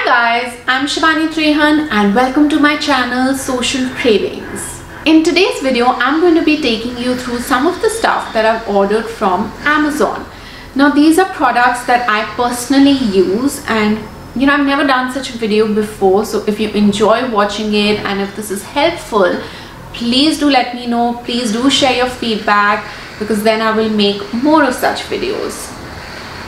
guys, I'm Shivani Trehan and welcome to my channel Social Cravings. In today's video, I'm going to be taking you through some of the stuff that I've ordered from Amazon. Now these are products that I personally use, and I've never done such a video before, so if you enjoy watching it and if this is helpful, please do let me know. Please do share your feedback, because then I will make more of such videos.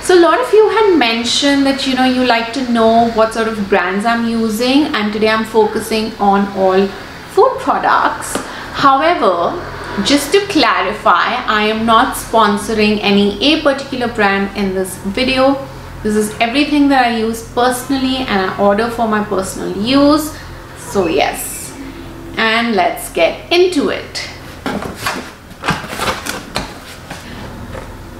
So a lot of you had mentioned that you like to know what sort of brands I'm using, and today I'm focusing on all food products. However, just to clarify, I am not sponsoring a particular brand in this video. This is everything that I use personally and I order for my personal use. So yes, and let's get into it.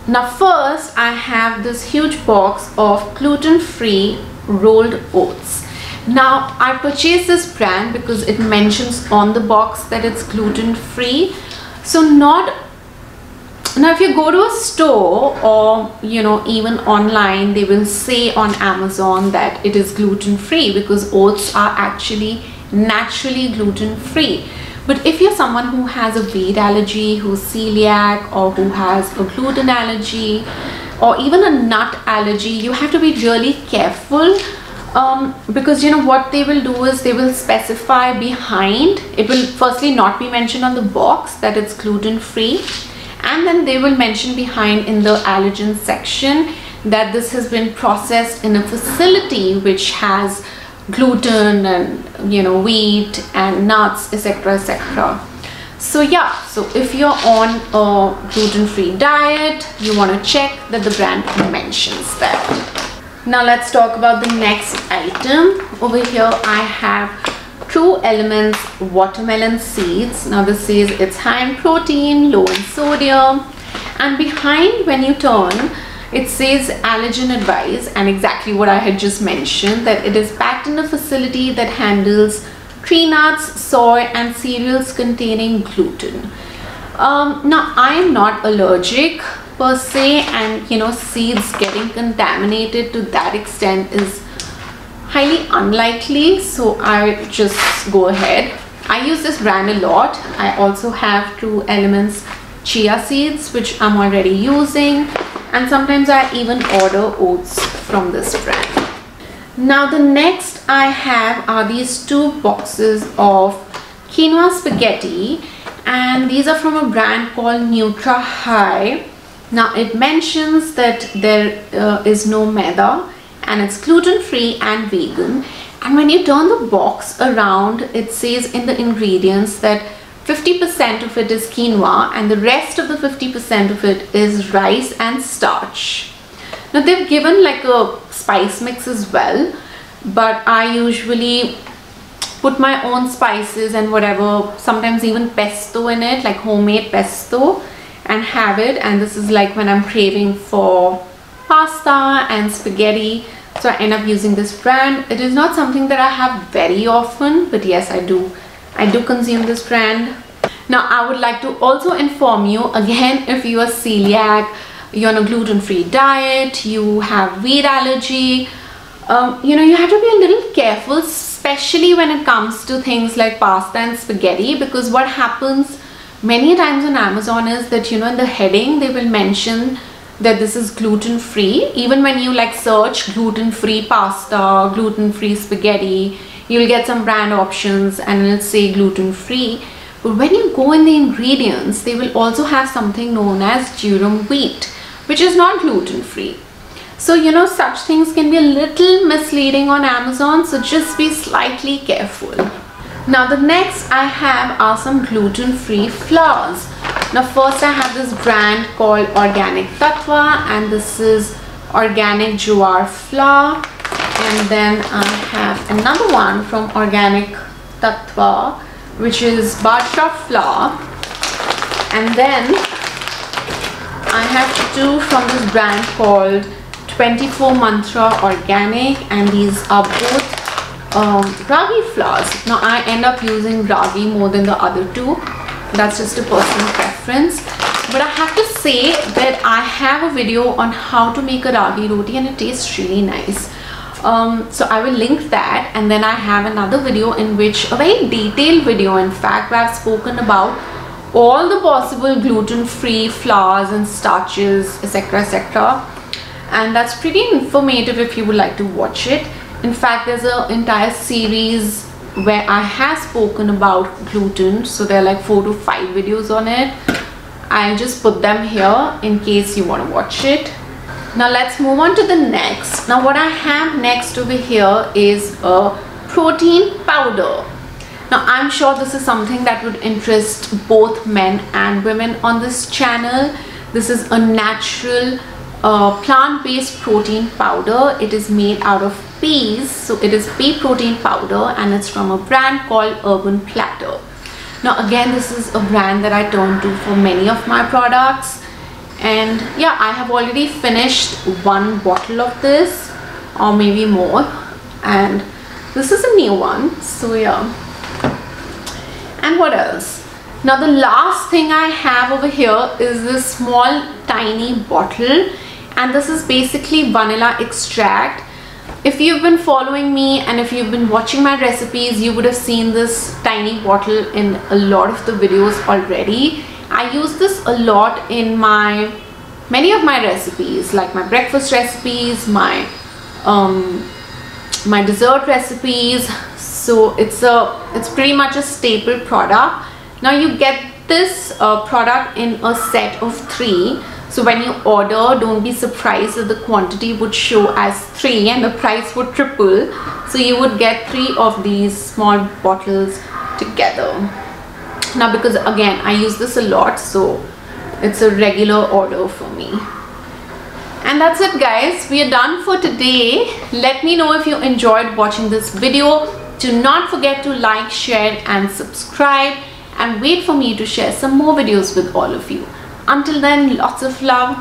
Now first, I have this huge box of gluten-free rolled oats. Now I purchased this brand because it mentions on the box that it's gluten-free. So now if you go to a store or even online, they will say on Amazon that it is gluten-free because oats are actually naturally gluten-free. But if you're someone who has a wheat allergy, who's celiac, or who has a gluten allergy, or even a nut allergy, you have to be really careful because what they will do is they will specify behind. It will firstly not be mentioned on the box that it's gluten-free, and then they will mention behind in the allergen section that this has been processed in a facility which has gluten and wheat and nuts, etc, etc. So yeah, so if you're on a gluten-free diet, you want to check that the brand mentions that. Now let's talk about the next item. Over here I have True Elements watermelon seeds. Now this says it's high in protein, low in sodium, and behind when you turn, it says allergen advice, and exactly what I had just mentioned, that it is packed in a facility that handles tree nuts, soy and cereals containing gluten. Now I am not allergic per se, and seeds getting contaminated to that extent is highly unlikely, so I just go ahead. I use this brand a lot. I also have True Elements chia seeds, which I'm already using, and sometimes I even order oats from this brand. Now the next I have are these two boxes of quinoa spaghetti, and these are from a brand called Nutra High. Now it mentions that there is no maida and it's gluten-free and vegan, and when you turn the box around, it says in the ingredients that 50% of it is quinoa and the rest of the 50% of it is rice and starch. Now they've given like a spice mix as well, but I usually put my own spices and whatever, sometimes even pesto in it, like homemade pesto, and have it. And this is like when I'm craving for pasta and spaghetti, so I end up using this brand. It is not something that I have very often, but yes, I do consume this brand. Now I would like to also inform you again, if you are celiac, you're on a gluten-free diet, you have wheat allergy, you have to be a little careful, especially when it comes to things like pasta and spaghetti, because what happens many times on Amazon is that in the heading they will mention that this is gluten-free. Even when you search gluten-free pasta, gluten-free spaghetti, you'll get some brand options and it'll say gluten-free. But when you go in the ingredients, they will also have something known as durum wheat, which is not gluten-free. So such things can be a little misleading on Amazon, so just be slightly careful. Now the next I have are some gluten-free flours. Now first I have this brand called Organic Tattva, and this is organic jowar flour. And then I have another one from Organic Tattva, which is bajra flour. And then I have two from this brand called 24 Mantra Organic, and these are both ragi flours. Now I end up using ragi more than the other two. That's just a personal preference. But I have to say that I have a video on how to make a ragi roti, and it tastes really nice. So I will link that, and then I have another video in which, a very detailed video in fact, where I've spoken about all the possible gluten-free flours and starches, etc, etc, and that's pretty informative if you would like to watch it. In fact, there's an entire series where I have spoken about gluten, so there are like 4 to 5 videos on it. I'll just put them here in case you want to watch it. Now let's move on to the next. Now what I have next over here is a protein powder. Now I'm sure this is something that would interest both men and women on this channel. This is a natural plant-based protein powder. It is made out of peas, so it is pea protein powder, and it's from a brand called Urban Platter. Now again, this is a brand that I turn to for many of my products. And yeah, I have already finished 1 bottle of this, or maybe more, and this is a new one, so yeah. And what else? Now the last thing I have over here is this small tiny bottle, and this is basically vanilla extract. If you've been following me and if you've been watching my recipes, you would have seen this tiny bottle in a lot of the videos already. I use this a lot in many of my recipes, like my breakfast recipes, my dessert recipes. So it's pretty much a staple product. Now you get this product in a set of 3. So when you order, don't be surprised that the quantity would show as 3 and the price would triple. So you would get 3 of these small bottles together. Now because again I use this a lot, so it's a regular order for me. And that's it guys, we are done for today. Let me know if you enjoyed watching this video. Do not forget to like, share and subscribe, and wait for me to share some more videos with all of you. Until then, lots of love.